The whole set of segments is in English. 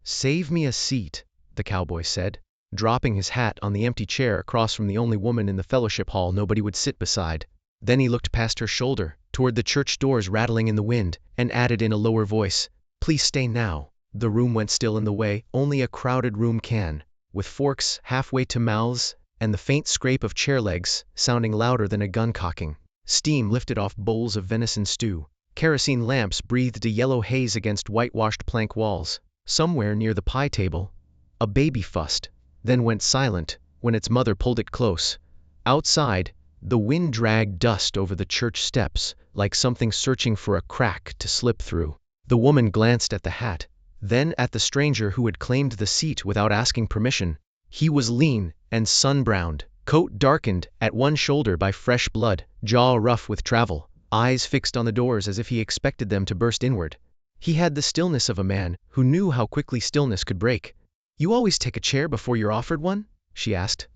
"Save me a seat," the cowboy said, dropping his hat on the empty chair across from the only woman in the fellowship hall nobody would sit beside. Then he looked past her shoulder, toward the church doors rattling in the wind, and added in a lower voice, "Please stay now." The room went still in the way only a crowded room can, with forks halfway to mouths, and the faint scrape of chair legs sounding louder than a gun cocking. Steam lifted off bowls of venison stew. Kerosene lamps breathed a yellow haze against whitewashed plank walls. Somewhere near the pie table, a baby fussed, then went silent when its mother pulled it close. Outside, the wind dragged dust over the church steps, like something searching for a crack to slip through. The woman glanced at the hat, then at the stranger who had claimed the seat without asking permission. He was lean and sun-browned, coat darkened at one shoulder by fresh blood, jaw rough with travel, eyes fixed on the doors as if he expected them to burst inward. He had the stillness of a man who knew how quickly stillness could break. "You always take a chair before you're offered one?" she asked.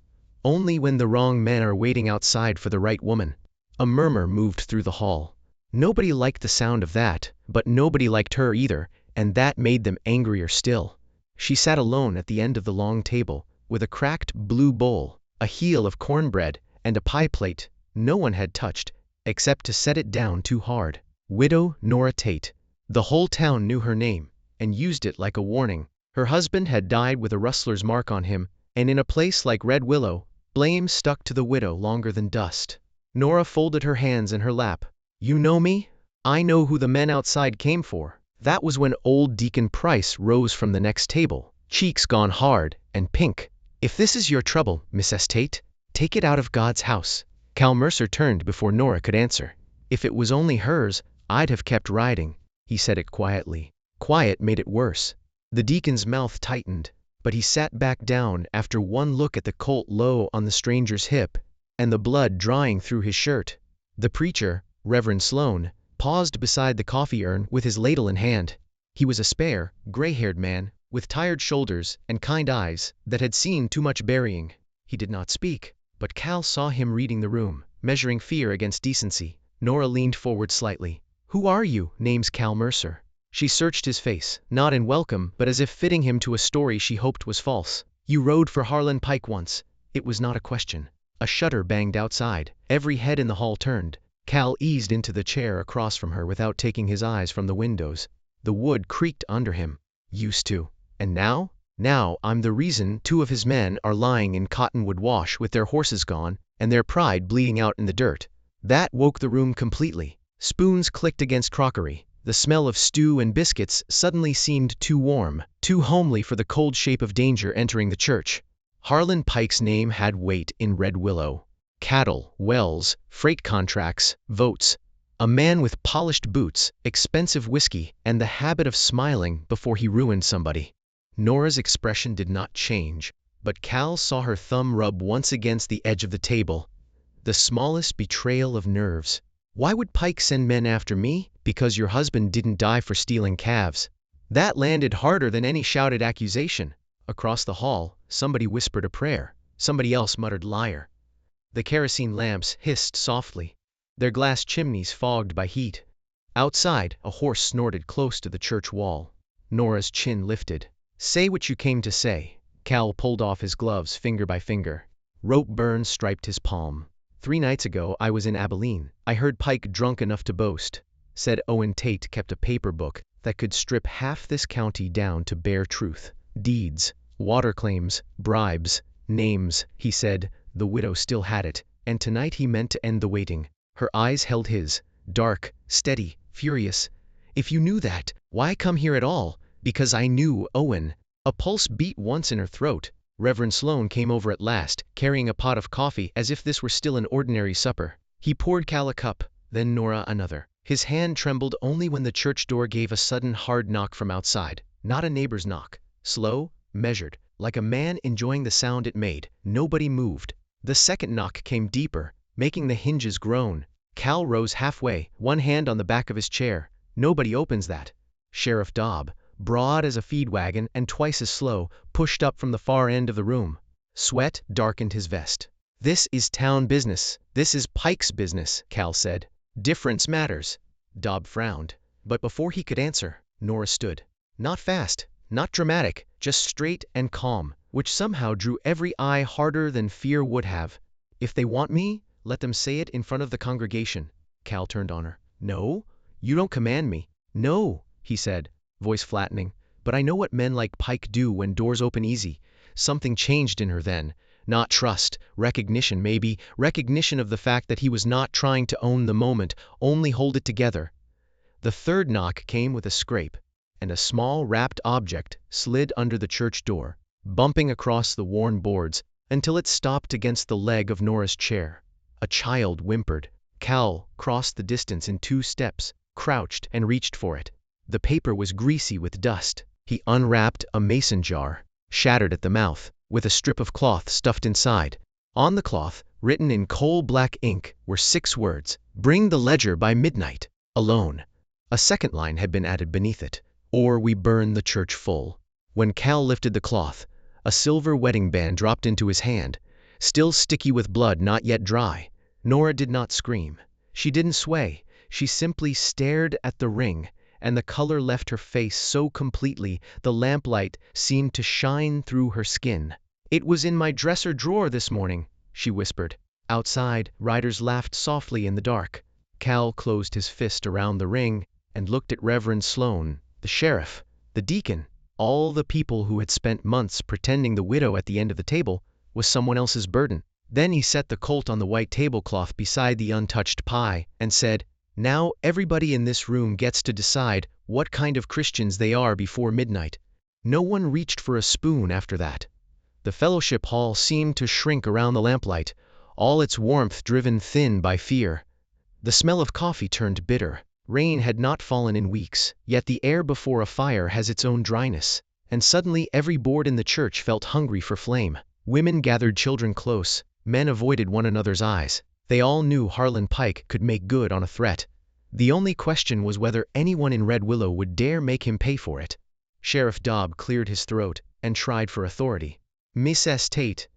"Only when the wrong men are waiting outside for the right woman." A murmur moved through the hall. Nobody liked the sound of that, but nobody liked her either, and that made them angrier still. She sat alone at the end of the long table, with a cracked blue bowl, a heel of cornbread, and a pie plate no one had touched, except to set it down too hard. Widow Nora Tate. The whole town knew her name, and used it like a warning. Her husband had died with a rustler's mark on him, and in a place like Red Willow, blame stuck to the widow longer than dust. Nora folded her hands in her lap. "You know me? I know who the men outside came for." That was when old Deacon Price rose from the next table, cheeks gone hard and pink. "If this is your trouble, Mrs. Tate, take it out of God's house." Cal Mercer turned before Nora could answer. "If it was only hers, I'd have kept riding." He said it quietly. Quiet made it worse. The deacon's mouth tightened, but he sat back down after one look at the Colt low on the stranger's hip, and the blood drying through his shirt. The preacher, Reverend Sloane, paused beside the coffee urn with his ladle in hand. He was a spare, gray-haired man, with tired shoulders and kind eyes that had seen too much burying. He did not speak, but Cal saw him reading the room, measuring fear against decency. Nora leaned forward slightly. "Who are you?" "Name's Cal Mercer." She searched his face, not in welcome but as if fitting him to a story she hoped was false. "You rode for Harlan Pike once." It was not a question. A shutter banged outside. Every head in the hall turned. Cal eased into the chair across from her without taking his eyes from the windows. The wood creaked under him. "Used to. And now?" "Now I'm the reason 2 of his men are lying in Cottonwood Wash with their horses gone and their pride bleeding out in the dirt." That woke the room completely. Spoons clicked against crockery. The smell of stew and biscuits suddenly seemed too warm, too homely for the cold shape of danger entering the church. Harlan Pike's name had weight in Red Willow. Cattle, wells, freight contracts, votes. A man with polished boots, expensive whiskey, and the habit of smiling before he ruined somebody. Nora's expression did not change, but Cal saw her thumb rub once against the edge of the table. The smallest betrayal of nerves. "Why would Pike send men after me?" "Because your husband didn't die for stealing calves." That landed harder than any shouted accusation. Across the hall, somebody whispered a prayer. Somebody else muttered "liar." The kerosene lamps hissed softly, their glass chimneys fogged by heat. Outside, a horse snorted close to the church wall. Nora's chin lifted. "Say what you came to say." Cal pulled off his gloves finger by finger. Rope burns striped his palm. 3 nights ago I was in Abilene. I heard Pike drunk enough to boast. Said Owen Tate kept a paper book that could strip half this county down to bare truth. Deeds, water claims, bribes, names, he said. The widow still had it, and tonight he meant to end the waiting. Her eyes held his, dark, steady, furious. "If you knew that, why come here at all?" "Because I knew Owen." A pulse beat once in her throat. Reverend Sloane came over at last, carrying a pot of coffee as if this were still an ordinary supper. He poured Cal a cup, then Nora another. His hand trembled only when the church door gave a sudden hard knock from outside. Not a neighbor's knock. Slow, measured, like a man enjoying the sound it made. Nobody moved. The second knock came deeper, making the hinges groan. Cal rose halfway, one hand on the back of his chair. Nobody opens that. Sheriff Dobb, broad as a feed wagon and twice as slow, pushed up from the far end of the room. Sweat darkened his vest. "This is town business. This is Pike's business," Cal said. "Difference matters." Dobb frowned, but before he could answer, Nora stood. "Not fast, Not dramatic, just straight and calm, which somehow drew every eye harder than fear would have. "If they want me, let them say it in front of the congregation." Cal turned on her. "No? You don't command me." "No," he said, voice flattening, "but I know what men like Pike do when doors open easy." Something changed in her then. Not trust, recognition maybe, recognition of the fact that he was not trying to own the moment, only hold it together. The third knock came with a scrape, and a small wrapped object slid under the church door, bumping across the worn boards until it stopped against the leg of Nora's chair. A child whimpered. Cal crossed the distance in 2 steps, crouched and reached for it. The paper was greasy with dust. He unwrapped a mason jar, shattered at the mouth, with a strip of cloth stuffed inside. On the cloth, written in coal-black ink, were 6 words: "Bring the ledger by midnight. Alone." A second line had been added beneath it: "Or we burn the church full." When Cal lifted the cloth, a silver wedding band dropped into his hand, still sticky with blood not yet dry. Nora did not scream. She didn't sway. She simply stared at the ring, and the color left her face so completely the lamplight seemed to shine through her skin. "It was in my dresser drawer this morning," she whispered. Outside, riders laughed softly in the dark. Cal closed his fist around the ring and looked at Reverend Sloane, the sheriff, the deacon, all the people who had spent months pretending the widow at the end of the table was someone else's burden. Then he set the colt on the white tablecloth beside the untouched pie and said, "Now everybody in this room gets to decide what kind of Christians they are before midnight." No one reached for a spoon after that. The fellowship hall seemed to shrink around the lamplight, all its warmth driven thin by fear. The smell of coffee turned bitter. Rain had not fallen in weeks, yet the air before a fire has its own dryness, and suddenly every board in the church felt hungry for flame. Women gathered children close, men avoided one another's eyes. They all knew Harlan Pike could make good on a threat. The only question was whether anyone in Red Willow would dare make him pay for it. Sheriff Dobb cleared his throat and tried for authority. "Miss S. Tate,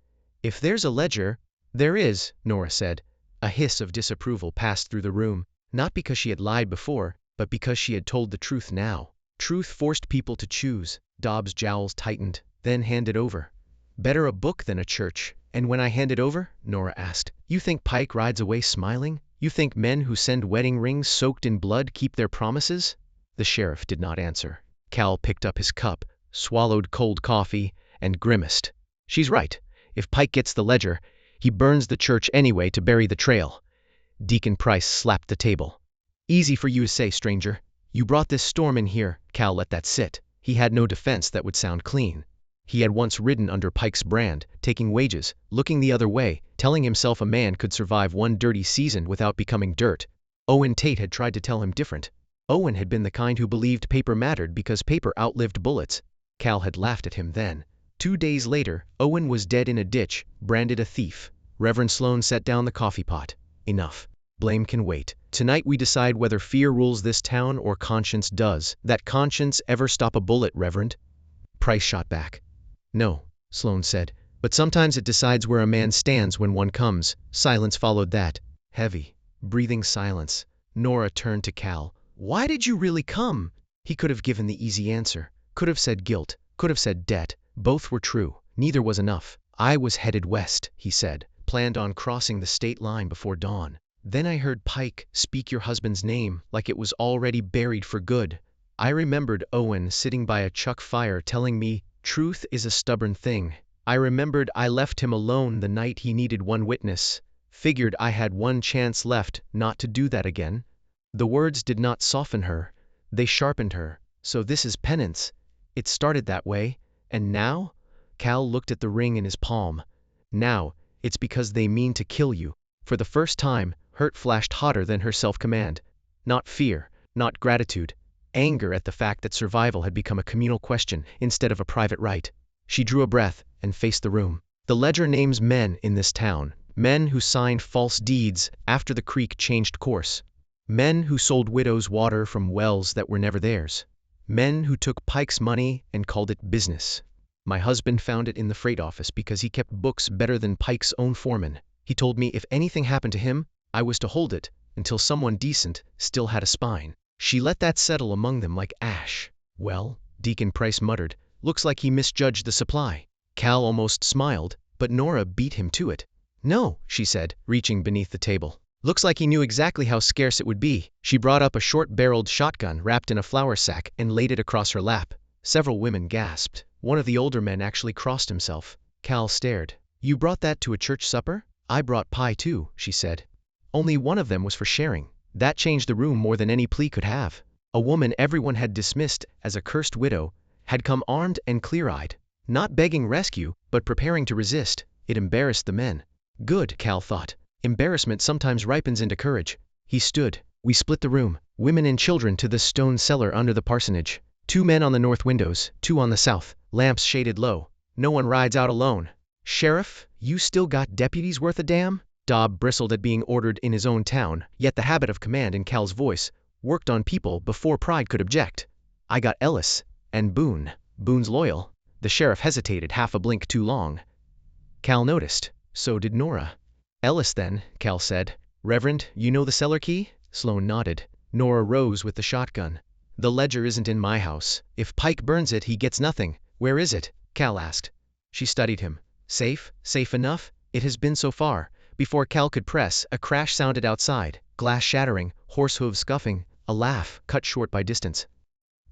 if there's a ledger—" "There is," Nora said. A hiss of disapproval passed through the room, not because she had lied before, but because she had told the truth now. Truth forced people to choose. Dobb's jowls tightened, then handed over. "Better a book than a church." "And when I hand it over," Nora asked, "you think Pike rides away smiling? You think men who send wedding rings soaked in blood keep their promises?" The sheriff did not answer. Cal picked up his cup, swallowed cold coffee, and grimaced. "She's right. If Pike gets the ledger, he burns the church anyway to bury the trail." Deacon Price slapped the table. "Easy for you to say, stranger. You brought this storm in here." Cal let that sit. He had no defense that would sound clean. He had once ridden under Pike's brand, taking wages, looking the other way, telling himself a man could survive one dirty season without becoming dirt. Owen Tate had tried to tell him different. Owen had been the kind who believed paper mattered because paper outlived bullets. Cal had laughed at him then. 2 days later, Owen was dead in a ditch, branded a thief. Reverend Sloane set down the coffee pot. "Enough. Blame can wait. Tonight we decide whether fear rules this town or conscience does. That conscience ever stop a bullet, Reverend?" Price shot back. "No," Sloane said, "but sometimes it decides where a man stands when one comes." Silence followed that. Heavy, breathing silence. Nora turned to Cal. "Why did you really come?" He could have given the easy answer. Could have said guilt. Could have said debt. Both were true. Neither was enough. "I was headed west," he said. "Planned on crossing the state line before dawn. Then I heard Pike speak your husband's name like it was already buried for good. I remembered Owen sitting by a chuck fire telling me, 'Truth is a stubborn thing.' I remembered I left him alone the night he needed one witness. Figured I had one chance left not to do that again." The words did not soften her. They sharpened her. "So this is penance. It started that way. And now?" Cal looked at the ring in his palm. "Now, it's because they mean to kill you." For the first time, hurt flashed hotter than her self-command. Not fear, not gratitude. Anger at the fact that survival had become a communal question instead of a private right. She drew a breath and faced the room. "The ledger names men in this town. Men who signed false deeds after the creek changed course. Men who sold widows water from wells that were never theirs. Men who took Pike's money and called it business. My husband found it in the freight office because he kept books better than Pike's own foreman. He told me if anything happened to him, I was to hold it until someone decent still had a spine." She let that settle among them like ash. "Well," Deacon Price muttered, Looks like he misjudged the supply. Cal almost smiled, but Nora beat him to it. No, she said, reaching beneath the table. Looks like he knew exactly how scarce it would be. She brought up a short-barreled shotgun wrapped in a flour sack and laid it across her lap. Several women gasped. One of the older men actually crossed himself. Cal stared. You brought that to a church supper? I brought pie too, she said. Only one of them was for sharing. That changed the room more than any plea could have. A woman everyone had dismissed as a cursed widow had come armed and clear-eyed, not begging rescue, but preparing to resist. It embarrassed the men. Good, Cal thought. Embarrassment sometimes ripens into courage. He stood. We split the room, women and children, to the stone cellar under the parsonage. 2 men on the north windows, 2 on the south, lamps shaded low. No one rides out alone. Sheriff, you still got deputies worth a damn? Dobb bristled at being ordered in his own town, yet the habit of command in Cal's voice worked on people before pride could object. I got Ellis. And Boone. Boone's loyal. The sheriff hesitated half a blink too long. Cal noticed. So did Nora. Ellis then, Cal said. Reverend, you know the cellar key? Sloane nodded. Nora rose with the shotgun. The ledger isn't in my house. If Pike burns it, he gets nothing. Where is it? Cal asked. She studied him. Safe? Safe enough? It has been so far. Before Cal could press, a crash sounded outside. Glass shattering, horse hooves scuffing, a laugh cut short by distance.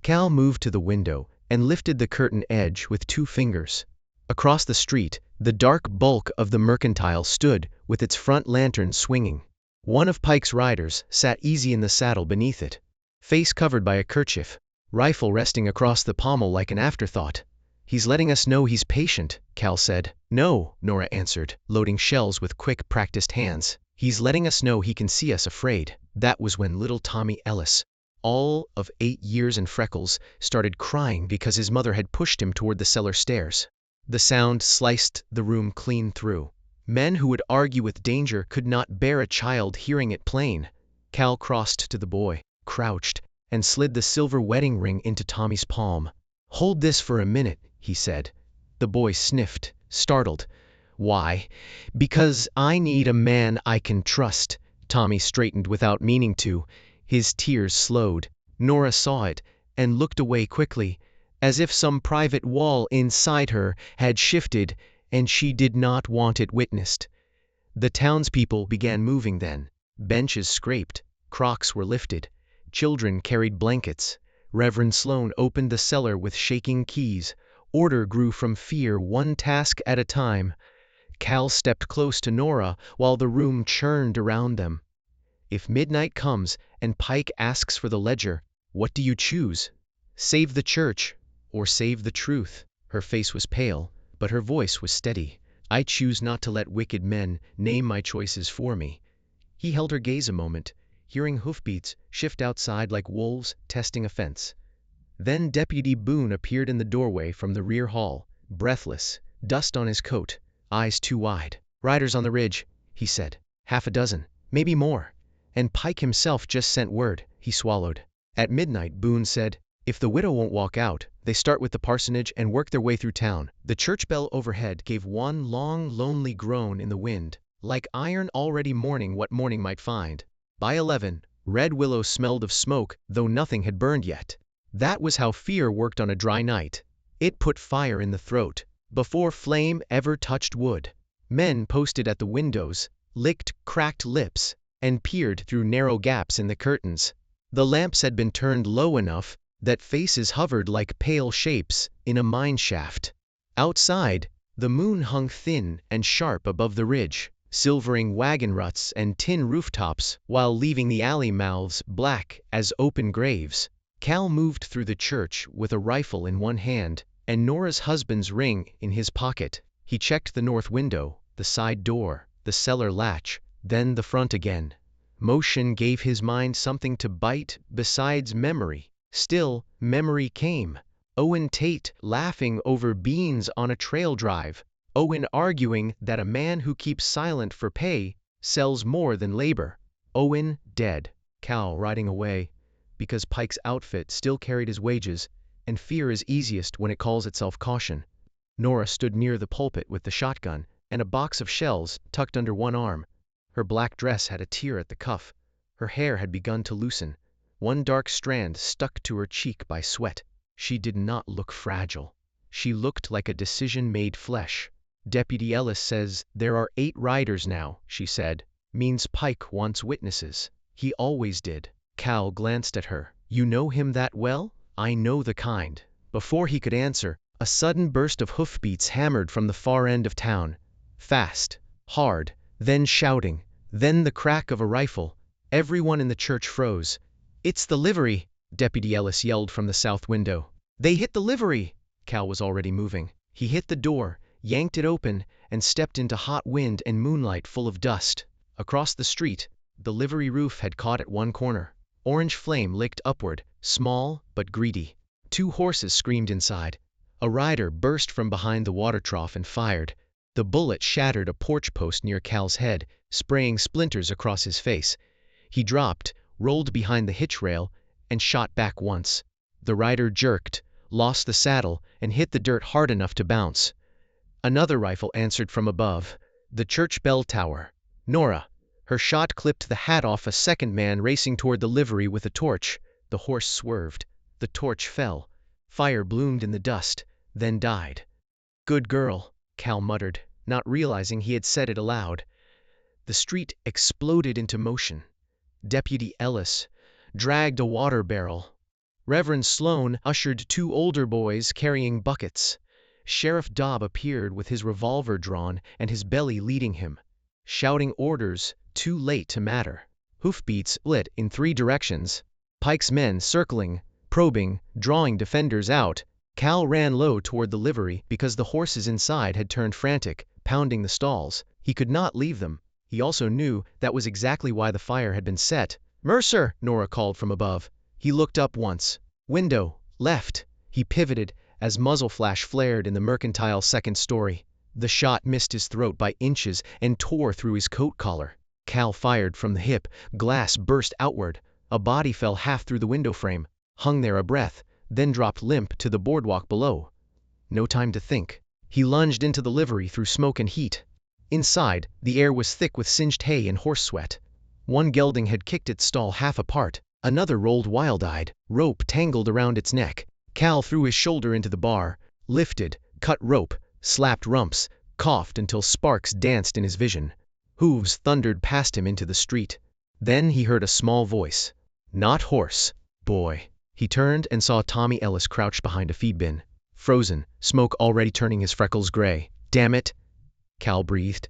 Cal moved to the window and lifted the curtain edge with 2 fingers. Across the street, the dark bulk of the Mercantile stood with its front lantern swinging. One of Pike's riders sat easy in the saddle beneath it, face covered by a kerchief, rifle resting across the pommel like an afterthought. He's letting us know he's patient, Cal said. No, Nora answered, loading shells with quick, practiced hands. He's letting us know he can see us afraid. That was when little Tommy Ellis, all of 8 years and freckles, started crying because his mother had pushed him toward the cellar stairs. The sound sliced the room clean through. Men who would argue with danger could not bear a child hearing it plain. Cal crossed to the boy, crouched, and slid the silver wedding ring into Tommy's palm. Hold this for a minute, he said. The boy sniffed, startled. Why? Because I need a man I can trust. Tommy straightened without meaning to. His tears slowed. Nora saw it and looked away quickly, as if some private wall inside her had shifted and she did not want it witnessed. The townspeople began moving then. Benches scraped, crocks were lifted, children carried blankets. Reverend Sloane opened the cellar with shaking keys. Order grew from fear, one task at a time. Cal stepped close to Nora while the room churned around them. If midnight comes and Pike asks for the ledger, what do you choose? Save the church or save the truth? Her face was pale, but her voice was steady. I choose not to let wicked men name my choices for me. He held her gaze a moment, hearing hoofbeats shift outside like wolves testing a fence. Then Deputy Boone appeared in the doorway from the rear hall, breathless, dust on his coat, eyes too wide. Riders on the ridge, he said. 6 maybe more. And Pike himself just sent word. He swallowed. At midnight, Boone said, if the widow won't walk out, they start with the parsonage and work their way through town. The church bell overhead gave one long, lonely groan in the wind, like iron already mourning what morning might find. By 11, Red Willow smelled of smoke, though nothing had burned yet. That was how fear worked on a dry night. It put fire in the throat, before flame ever touched wood. Men posted at the windows, licked cracked lips, and peered through narrow gaps in the curtains. The lamps had been turned low enough that faces hovered like pale shapes in a mine shaft. Outside, the moon hung thin and sharp above the ridge, silvering wagon ruts and tin rooftops while leaving the alley mouths black as open graves. Cal moved through the church with a rifle in one hand and Nora's husband's ring in his pocket. He checked the north window, the side door, the cellar latch, then the front again. Motion gave his mind something to bite besides memory. Still, memory came. Owen Tate laughing over beans on a trail drive. Owen arguing that a man who keeps silent for pay sells more than labor. Owen dead. Cal riding away, because Pike's outfit still carried his wages, and fear is easiest when it calls itself caution. Nora stood near the pulpit with the shotgun and a box of shells tucked under one arm. Her black dress had a tear at the cuff. Her hair had begun to loosen. One dark strand stuck to her cheek by sweat. She did not look fragile. She looked like a decision made flesh. "Deputy Ellis says there are 8 riders now," she said. "Means Pike wants witnesses. He always did." Cal glanced at her. "You know him that well?" "I know the kind." Before he could answer, a sudden burst of hoofbeats hammered from the far end of town. Fast, hard, then shouting, then the crack of a rifle. Everyone in the church froze. "It's the livery!" Deputy Ellis yelled from the south window. "They hit the livery!" Cal was already moving. He hit the door, yanked it open, and stepped into hot wind and moonlight full of dust. Across the street, the livery roof had caught at one corner. Orange flame licked upward, small but greedy. 2 horses screamed inside. A rider burst from behind the water trough and fired. The bullet shattered a porch post near Cal's head, spraying splinters across his face. He dropped, rolled behind the hitch rail, and shot back once. The rider jerked, lost the saddle, and hit the dirt hard enough to bounce. Another rifle answered from above. The church bell tower. Nora. Her shot clipped the hat off a second man racing toward the livery with a torch. The horse swerved. The torch fell. Fire bloomed in the dust, then died. "Good girl," Cal muttered, not realizing he had said it aloud. The street exploded into motion. Deputy Ellis dragged a water barrel. Reverend Sloan ushered 2 older boys carrying buckets. Sheriff Dobb appeared with his revolver drawn and his belly leading him, shouting orders too late to matter. Hoofbeats split in 3 directions. Pike's men circling, probing, drawing defenders out. Cal ran low toward the livery because the horses inside had turned frantic, pounding the stalls. He could not leave them. He also knew that was exactly why the fire had been set. "Mercer!" Nora called from above. He looked up once. Window, left. He pivoted as muzzle flash flared in the mercantile 2nd story. The shot missed his throat by inches and tore through his coat collar. Cal fired from the hip. Glass burst outward. A body fell half through the window frame, hung there a breath, then dropped limp to the boardwalk below. No time to think. He lunged into the livery through smoke and heat. Inside, the air was thick with singed hay and horse sweat. One gelding had kicked its stall half apart. Another rolled wild-eyed, rope tangled around its neck. Cal threw his shoulder into the bar, lifted, cut rope, slapped rumps, coughed until sparks danced in his vision. Hooves thundered past him into the street. Then he heard a small voice. "Not horse, boy." He turned and saw Tommy Ellis crouched behind a feed bin, frozen, smoke already turning his freckles gray. "Damn it," Cal breathed.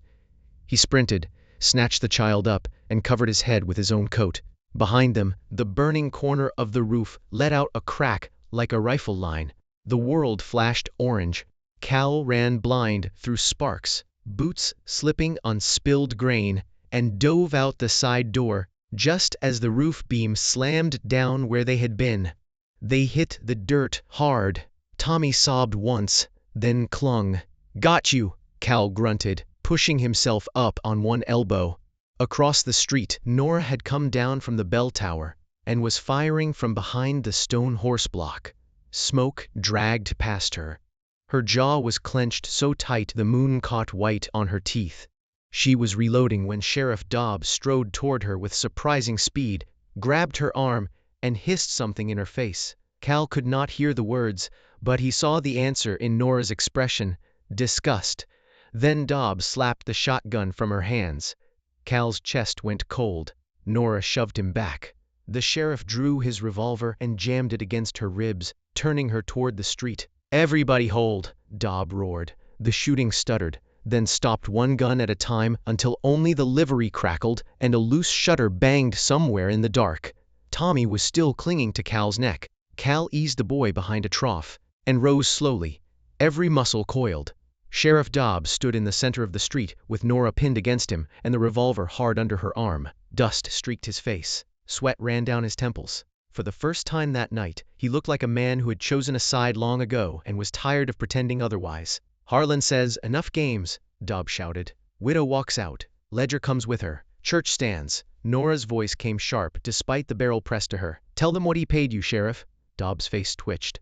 He sprinted, snatched the child up, and covered his head with his own coat. Behind them, the burning corner of the roof let out a crack like a rifle line. The world flashed orange. Cal ran blind through sparks, boots slipping on spilled grain, and dove out the side door, just as the roof beam slammed down where they had been. They hit the dirt hard. Tommy sobbed once, then clung. "Got you," Cal grunted, pushing himself up on one elbow. Across the street, Nora had come down from the bell tower and was firing from behind the stone horse block. Smoke dragged past her. Her jaw was clenched so tight the moon caught white on her teeth. She was reloading when Sheriff Dobb strode toward her with surprising speed, grabbed her arm, and hissed something in her face. Cal could not hear the words, but he saw the answer in Nora's expression: disgust. Then Dobb slapped the shotgun from her hands. Cal's chest went cold. Nora shoved him back. The sheriff drew his revolver and jammed it against her ribs, turning her toward the street. "Everybody hold!" Dobb roared. The shooting stuttered, then stopped one gun at a time until only the livery crackled and a loose shutter banged somewhere in the dark. Tommy was still clinging to Cal's neck. Cal eased the boy behind a trough and rose slowly, every muscle coiled. Sheriff Dobb stood in the center of the street with Nora pinned against him and the revolver hard under her arm. Dust streaked his face. Sweat ran down his temples. For the first time that night, he looked like a man who had chosen a side long ago and was tired of pretending otherwise. "Harlan says, 'Enough games,'" Dobb shouted. "Widow walks out. Ledger comes with her. Church stands." Nora's voice came sharp despite the barrel pressed to her. "Tell them what he paid you, Sheriff." Dobb's face twitched.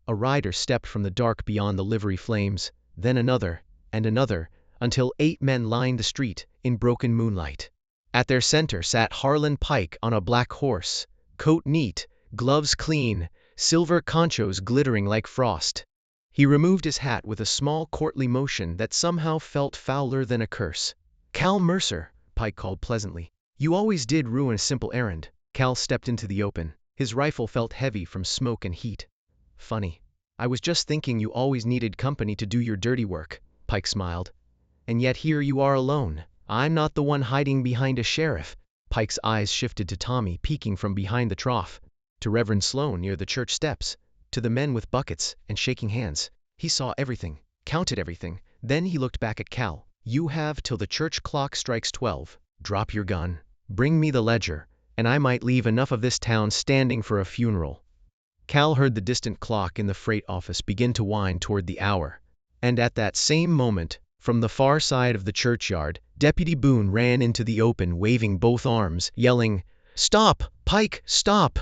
A rider stepped from the dark beyond the livery flames, then another, and another, until 8 men lined the street in broken moonlight. At their center sat Harlan Pike on a black horse, coat neat, gloves clean, silver conchos glittering like frost. He removed his hat with a small courtly motion that somehow felt fouler than a curse. "Cal Mercer," Pike called pleasantly. "You always did ruin a simple errand." Cal stepped into the open. His rifle felt heavy from smoke and heat. "Funny. I was just thinking you always needed company to do your dirty work," Pike smiled. "And yet here you are alone. I'm not the one hiding behind a sheriff." Pike's eyes shifted to Tommy peeking from behind the trough, to Reverend Sloane near the church steps, to the men with buckets and shaking hands. He saw everything, counted everything. Then he looked back at Cal. "You have till the church clock strikes 12. Drop your gun, bring me the ledger, and I might leave enough of this town standing for a funeral." Cal heard the distant clock in the freight office begin to wind toward the hour. And at that same moment, from the far side of the churchyard, Deputy Boone ran into the open waving both arms, yelling, "Stop, Pike, stop!"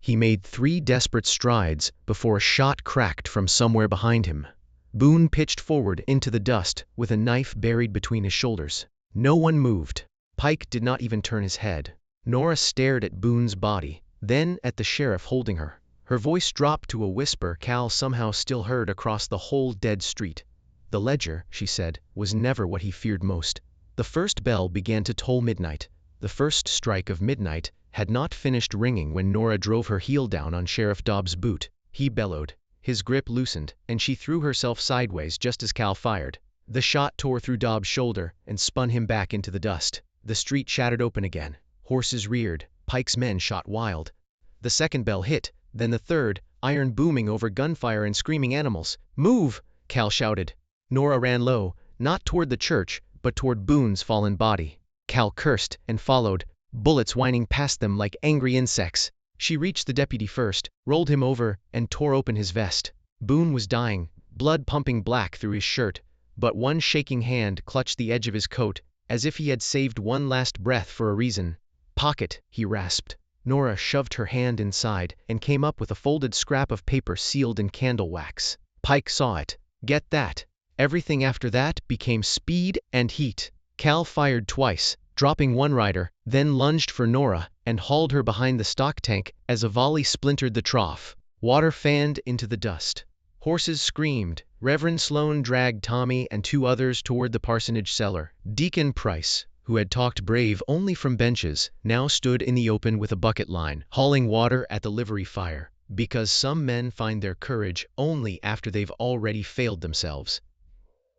He made 3 desperate strides before a shot cracked from somewhere behind him. Boone pitched forward into the dust with a knife buried between his shoulders. No one moved. Pike did not even turn his head. Nora stared at Boone's body, then at the sheriff holding her. Her voice dropped to a whisper Cal somehow still heard across the whole dead street. "The ledger," she said, "was never what he feared most." The first bell began to toll midnight. The first strike of midnight had not finished ringing when Nora drove her heel down on Sheriff Dobbs' boot. He bellowed. His grip loosened, and she threw herself sideways just as Cal fired. The shot tore through Dobbs' shoulder and spun him back into the dust. The street shattered open again. Horses reared. Pike's men shot wild. The second bell hit, then the third, iron booming over gunfire and screaming animals. "Move!" Cal shouted. Nora ran low, not toward the church, but toward Boone's fallen body. Cal cursed and followed, bullets whining past them like angry insects. She reached the deputy first, rolled him over, and tore open his vest. Boone was dying, blood pumping black through his shirt, but one shaking hand clutched the edge of his coat, as if he had saved one last breath for a reason. "Pocket," he rasped. Nora shoved her hand inside and came up with a folded scrap of paper sealed in candle wax. Pike saw it. "Get that." Everything after that became speed and heat. Cal fired twice, dropping one rider, then lunged for Nora and hauled her behind the stock tank as a volley splintered the trough. Water fanned into the dust. Horses screamed. Reverend Sloane dragged Tommy and 2 others toward the parsonage cellar. Deacon Price, who had talked brave only from benches, now stood in the open with a bucket line, hauling water at the livery fire, because some men find their courage only after they've already failed themselves.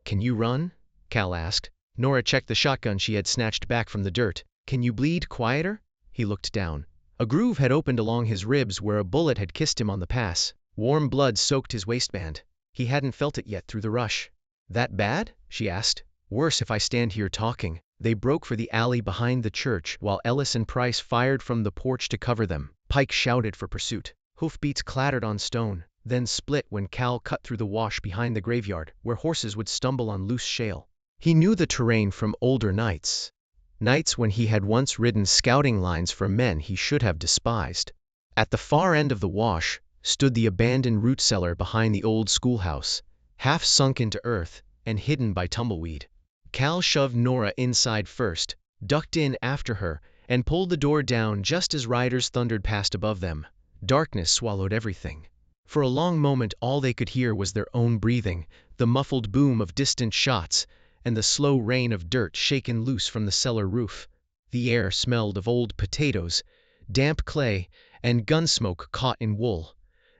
"Can you run?" Cal asked. Nora checked the shotgun she had snatched back from the dirt. "Can you bleed quieter?" He looked down. A groove had opened along his ribs where a bullet had kissed him on the pass. Warm blood soaked his waistband. He hadn't felt it yet through the rush. "That bad?" she asked. "Worse if I stand here talking." They broke for the alley behind the church while Ellis and Price fired from the porch to cover them. Pike shouted for pursuit. Hoofbeats clattered on stone, then split when Cal cut through the wash behind the graveyard, where horses would stumble on loose shale. He knew the terrain from older nights when he had once ridden scouting lines for men he should have despised. At the far end of the wash stood the abandoned root cellar behind the old schoolhouse, half sunk into earth and hidden by tumbleweed. Cal shoved Nora inside first, ducked in after her, and pulled the door down just as riders thundered past above them. Darkness swallowed everything. For a long moment all they could hear was their own breathing, the muffled boom of distant shots, and the slow rain of dirt shaken loose from the cellar roof. The air smelled of old potatoes, damp clay, and gun smoke caught in wool.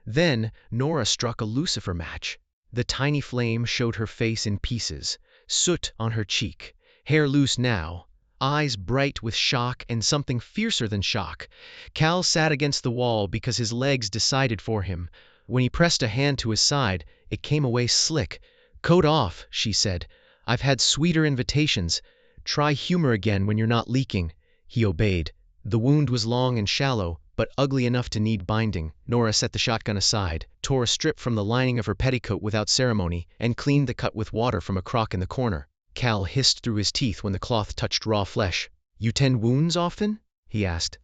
Then Nora struck a lucifer match. The tiny flame showed her face in pieces, soot on her cheek, hair loose now, eyes bright with shock and something fiercer than shock. Cal sat against the wall because his legs decided for him. When he pressed a hand to his side, it came away slick. "Coat off," she said. "I've had sweeter invitations. Try humor again when you're not leaking." He obeyed. The wound was long and shallow, but ugly enough to need binding. Nora set the shotgun aside, tore a strip from the lining of her petticoat without ceremony, and cleaned the cut with water from a crock in the corner. Cal hissed through his teeth when the cloth touched raw flesh. "You tend wounds often?" he asked.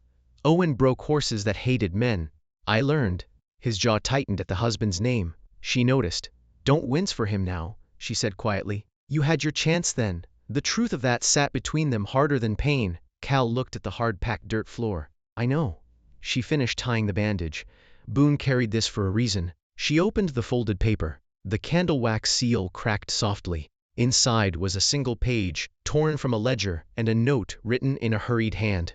"Owen broke horses that hated men. I learned." His jaw tightened at the husband's name. She noticed. "Don't wince for him now," she said quietly. "You had your chance then." The truth of that sat between them harder than pain. Cal looked at the hard-packed dirt floor. "I know." She finished tying the bandage. "Boone carried this for a reason." She opened the folded paper. The candle wax seal cracked softly. Inside was a single page, torn from a ledger, and a note written in a hurried hand.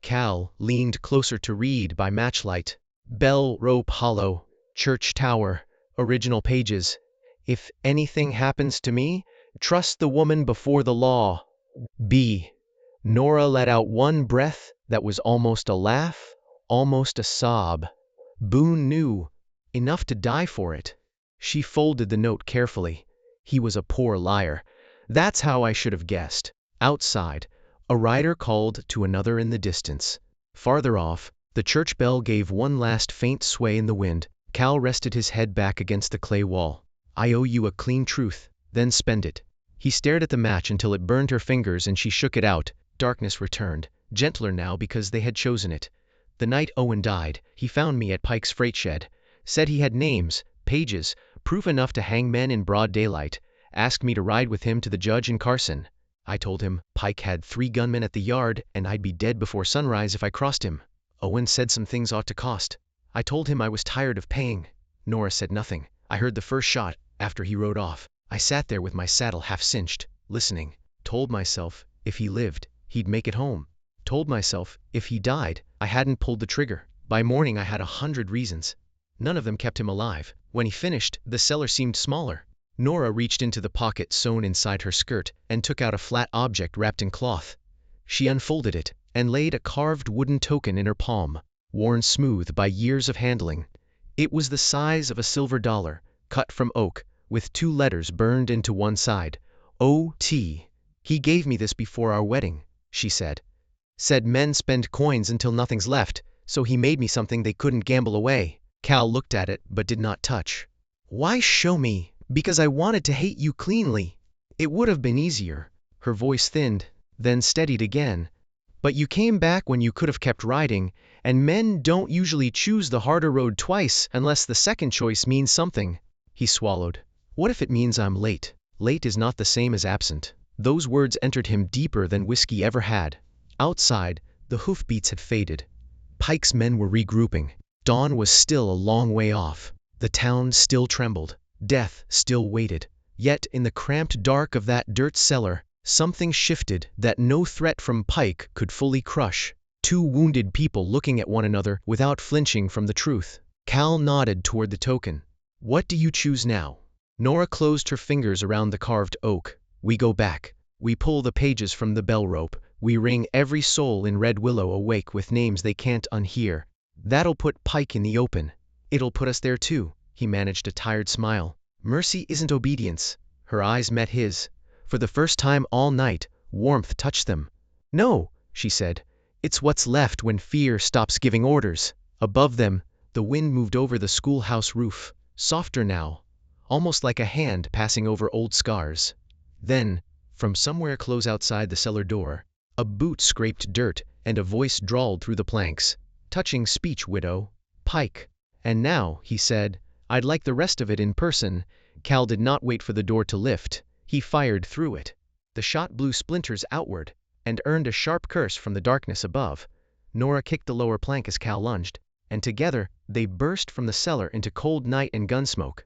Cal leaned closer to read by matchlight. Bell Rope Hollow, Church Tower, original pages. If anything happens to me, trust the woman before the law. B. Nora let out one breath that was almost a laugh, almost a sob. Boone knew, enough to die for it. She folded the note carefully. He was a poor liar. That's how I should have guessed. Outside, a rider called to another in the distance. Farther off, the church bell gave one last faint sway in the wind. Cal rested his head back against the clay wall. I owe you a clean truth, then spend it. He stared at the match until it burned her fingers and she shook it out. Darkness returned, gentler now because they had chosen it. The night Owen died, he found me at Pike's freight shed. Said he had names, pages, proof enough to hang men in broad daylight. Asked me to ride with him to the judge in Carson. I told him Pike had 3 gunmen at the yard and I'd be dead before sunrise if I crossed him. Owen said some things ought to cost. I told him I was tired of paying. Nora said nothing. I heard the first shot after he rode off. I sat there with my saddle half cinched, listening. Told myself, if he lived, he'd make it home. Told myself, if he died, I hadn't pulled the trigger. By morning I had 100 reasons. None of them kept him alive. When he finished, the cellar seemed smaller. Nora reached into the pocket sewn inside her skirt and took out a flat object wrapped in cloth. She unfolded it and laid a carved wooden token in her palm, worn smooth by years of handling. It was the size of a silver dollar, cut from oak, with 2 letters burned into one side. O.T. He gave me this before our wedding, she said. Said men spend coins until nothing's left, so he made me something they couldn't gamble away. Cal looked at it but did not touch. Why show me? Because I wanted to hate you cleanly. It would have been easier. Her voice thinned, then steadied again. But you came back when you could have kept riding, and men don't usually choose the harder road twice unless the second choice means something. He swallowed. What if it means I'm late? Late is not the same as absent. Those words entered him deeper than whiskey ever had. Outside, the hoofbeats had faded. Pike's men were regrouping. Dawn was still a long way off. The town still trembled. Death still waited. Yet in the cramped dark of that dirt cellar, something shifted that no threat from Pike could fully crush. 2 wounded people looking at one another without flinching from the truth. Cal nodded toward the token. What do you choose now? Nora closed her fingers around the carved oak. We go back. We pull the pages from the bell rope. We ring every soul in Red Willow awake with names they can't unhear. That'll put Pike in the open. It'll put us there too. He managed a tired smile. Mercy isn't obedience. Her eyes met his. For the first time all night, warmth touched them. No, she said. It's what's left when fear stops giving orders. Above them, the wind moved over the schoolhouse roof, softer now, almost like a hand passing over old scars. Then, from somewhere close outside the cellar door, a boot scraped dirt and a voice drawled through the planks. Touching speech, widow. Pike. And now, he said, I'd like the rest of it in person. Cal did not wait for the door to lift. He fired through it. The shot blew splinters outward and earned a sharp curse from the darkness above. Nora kicked the lower plank as Cal lunged, and together they burst from the cellar into cold night and gunsmoke.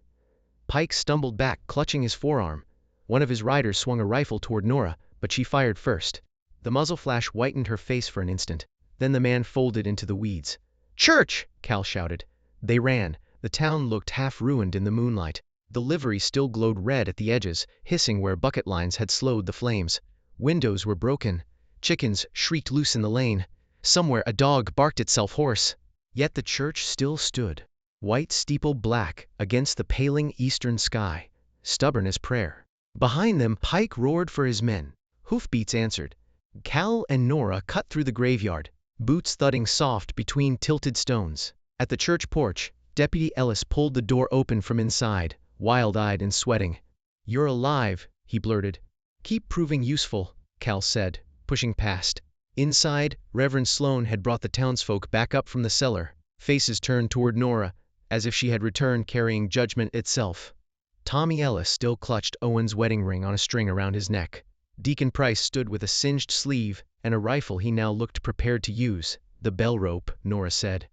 Pike stumbled back, clutching his forearm. One of his riders swung a rifle toward Nora, but she fired first. The muzzle flash whitened her face for an instant. Then the man folded into the weeds. Church! Cal shouted. They ran. The town looked half-ruined in the moonlight. The livery still glowed red at the edges, hissing where bucket lines had slowed the flames. Windows were broken. Chickens shrieked loose in the lane. Somewhere a dog barked itself hoarse. Yet the church still stood, white steeple black against the paling eastern sky, stubborn as prayer. Behind them, Pike roared for his men. Hoofbeats answered. Cal and Nora cut through the graveyard, boots thudding soft between tilted stones. At the church porch, Deputy Ellis pulled the door open from inside, wild-eyed and sweating. You're alive, he blurted. Keep proving useful, Cal said, pushing past. Inside, Reverend Sloane had brought the townsfolk back up from the cellar, faces turned toward Nora, as if she had returned carrying judgment itself. Tommy Ellis still clutched Owen's wedding ring on a string around his neck. Deacon Price stood with a singed sleeve and a rifle he now looked prepared to use. The bell rope, Nora said.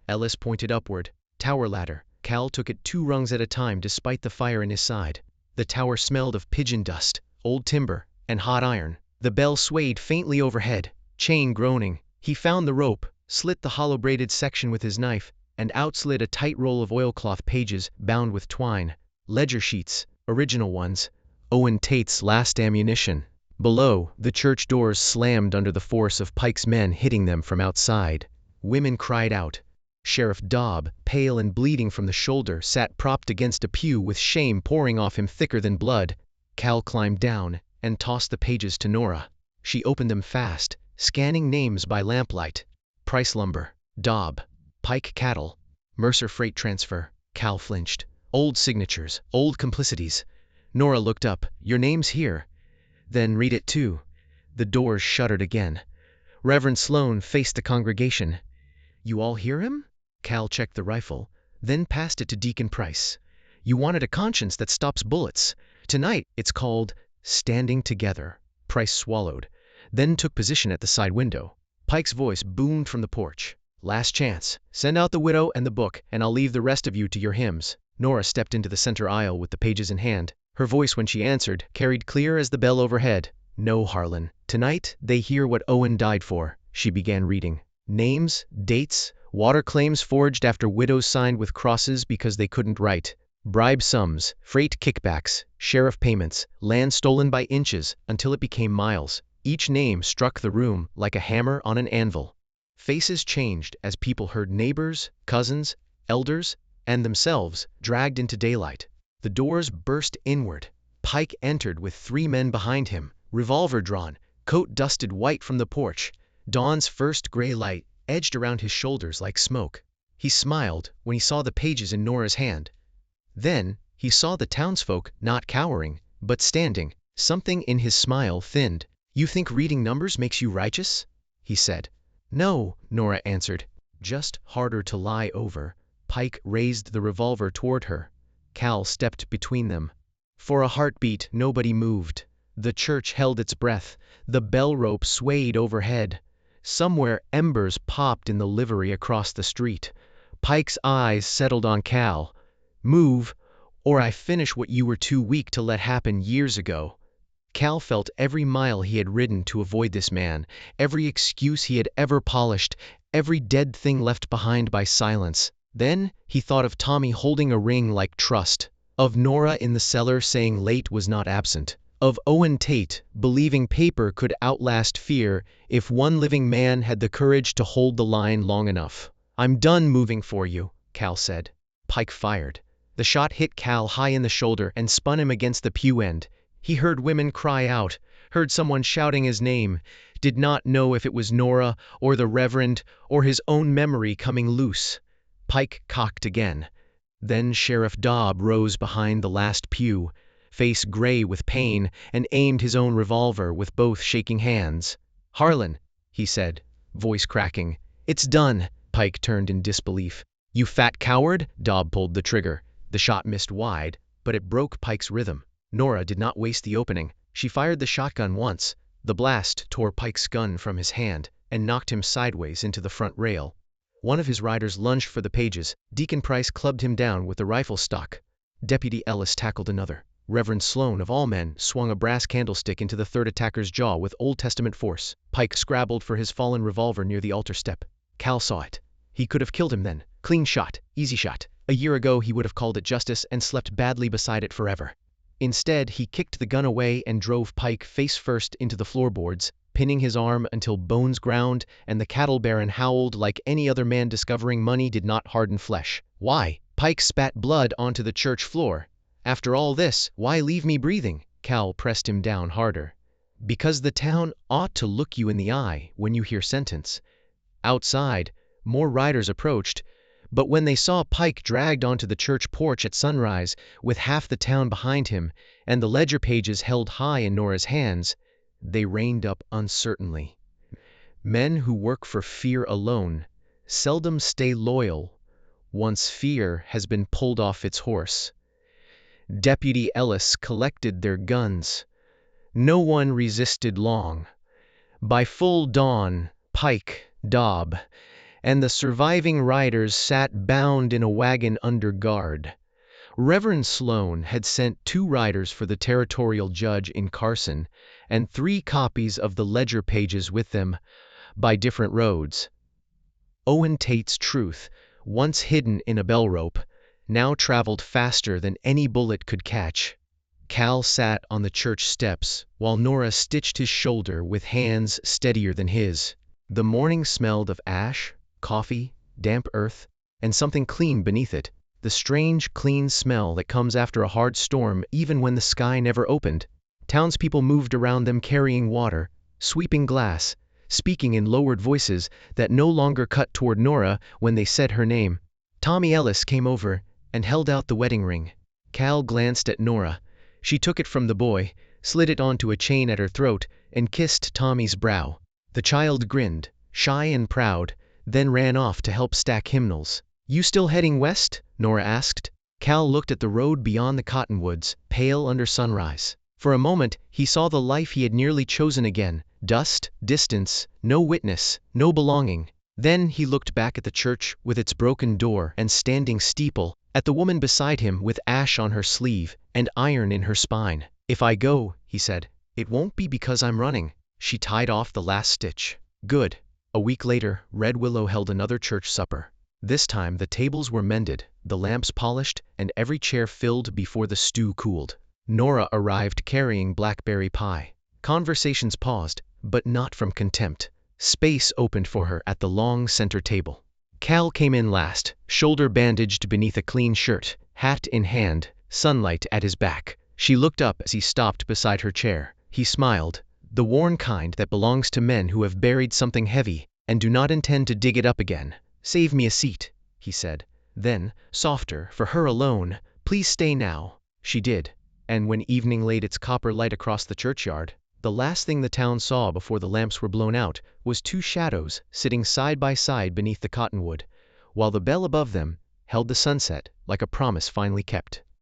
Ellis pointed upward. Tower ladder. Cal took it 2 rungs at a time despite the fire in his side. The tower smelled of pigeon dust, old timber, and hot iron. The bell swayed faintly overhead, chain groaning. He found the rope, slit the hollow braided section with his knife, and outslid a tight roll of oilcloth pages bound with twine. Ledger sheets, original ones. Owen Tate's last ammunition. Below, the church doors slammed under the force of Pike's men hitting them from outside. Women cried out. Sheriff Dobb, pale and bleeding from the shoulder, sat propped against a pew with shame pouring off him thicker than blood. Cal climbed down and tossed the pages to Nora. She opened them fast, scanning names by lamplight. Price Lumber, Dobb, Pike Cattle, Mercer Freight Transfer. Cal flinched. Old signatures, old complicities. Nora looked up. Your name's here. Then read it too. The doors shuttered again. Reverend Sloane faced the congregation. You all hear him? Cal checked the rifle, then passed it to Deacon Price. You wanted a conscience that stops bullets. Tonight, it's called Standing Together. Price swallowed, then took position at the side window. Pike's voice boomed from the porch. Last chance. Send out the widow and the book, and I'll leave the rest of you to your hymns. Nora stepped into the center aisle with the pages in hand. Her voice, when she answered, carried clear as the bell overhead. No, Harlan. Tonight, they hear what Owen died for. She began reading. Names, dates, water claims forged after widows signed with crosses because they couldn't write. Bribe sums, freight kickbacks, sheriff payments, land stolen by inches until it became miles. Each name struck the room like a hammer on an anvil. Faces changed as people heard neighbors, cousins, elders, and themselves dragged into daylight. The doors burst inward. Pike entered with 3 men behind him, revolver drawn, coat dusted white from the porch. Dawn's first gray light edged around his shoulders like smoke. He smiled when he saw the pages in Nora's hand. Then, he saw the townsfolk not cowering, but standing. Something in his smile thinned. You think reading numbers makes you righteous? He said. No, Nora answered. Just harder to lie over. Pike raised the revolver toward her. Cal stepped between them. For a heartbeat, nobody moved. The church held its breath. The bell rope swayed overhead. Somewhere embers popped in the livery across the street. Pike's eyes settled on Cal. Move, or I finish what you were too weak to let happen years ago. Cal felt every mile he had ridden to avoid this man, every excuse he had ever polished, every dead thing left behind by silence. Then he thought of Tommy holding a ring like trust, of Nora in the cellar saying late was not absent, of Owen Tate believing paper could outlast fear if one living man had the courage to hold the line long enough. I'm done moving for you, Cal said. Pike fired. The shot hit Cal high in the shoulder and spun him against the pew end. He heard women cry out, heard someone shouting his name, did not know if it was Nora or the Reverend or his own memory coming loose. Pike cocked again. Then Sheriff Dobb rose behind the last pew, face gray with pain, and aimed his own revolver with both shaking hands. Harlan, he said, voice cracking. It's done. Pike turned in disbelief. You fat coward? Dobb pulled the trigger. The shot missed wide, but it broke Pike's rhythm. Nora did not waste the opening. She fired the shotgun once. The blast tore Pike's gun from his hand and knocked him sideways into the front rail. One of his riders lunged for the pages. Deacon Price clubbed him down with the rifle stock. Deputy Ellis tackled another. Reverend Sloane, of all men, swung a brass candlestick into the third attacker's jaw with Old Testament force. Pike scrabbled for his fallen revolver near the altar step. Cal saw it. He could have killed him then. Clean shot, easy shot. A year ago he would have called it justice and slept badly beside it forever. Instead, he kicked the gun away and drove Pike face first into the floorboards, pinning his arm until bones ground and the cattle baron howled like any other man discovering money did not harden flesh. Why? Pike spat blood onto the church floor. After all this, why leave me breathing? Cal pressed him down harder. Because the town ought to look you in the eye when you hear sentence. Outside, more riders approached, but when they saw Pike dragged onto the church porch at sunrise with half the town behind him and the ledger pages held high in Nora's hands, they reined up uncertainly. Men who work for fear alone seldom stay loyal once fear has been pulled off its horse. Deputy Ellis collected their guns. No one resisted long. By full dawn, Pike, Dobb, and the surviving riders sat bound in a wagon under guard. Reverend Sloane had sent 2 riders for the territorial judge in Carson, and 3 copies of the ledger pages with them, by different roads. Owen Tate's truth, once hidden in a bell rope, now traveled faster than any bullet could catch. Cal sat on the church steps, while Nora stitched his shoulder with hands steadier than his. The morning smelled of ash, coffee, damp earth, and something clean beneath it, the strange, clean smell that comes after a hard storm even when the sky never opened. Townspeople moved around them carrying water, sweeping glass, speaking in lowered voices that no longer cut toward Nora when they said her name. Tommy Ellis came over and held out the wedding ring. Cal glanced at Nora. She took it from the boy, slid it onto a chain at her throat, and kissed Tommy's brow. The child grinned, shy and proud, then ran off to help stack hymnals. "You still heading west?" Nora asked. Cal looked at the road beyond the cottonwoods, pale under sunrise. For a moment, he saw the life he had nearly chosen again: dust, distance, no witness, no belonging. Then he looked back at the church with its broken door and standing steeple, at the woman beside him with ash on her sleeve and iron in her spine. "If I go," he said, "it won't be because I'm running." She tied off the last stitch. Good. A week later, Red Willow held another church supper. This time the tables were mended, the lamps polished, and every chair filled before the stew cooled. Nora arrived carrying blackberry pie. Conversations paused, but not from contempt. Space opened for her at the long center table. Cal came in last, shoulder bandaged beneath a clean shirt, hat in hand, sunlight at his back. She looked up as he stopped beside her chair. He smiled, the worn kind that belongs to men who have buried something heavy and do not intend to dig it up again. "Save me a seat," he said. Then, softer, for her alone, "Please stay now." She did. And when evening laid its copper light across the churchyard, the last thing the town saw before the lamps were blown out was 2 shadows sitting side by side beneath the cottonwood, while the bell above them held the sunset like a promise finally kept.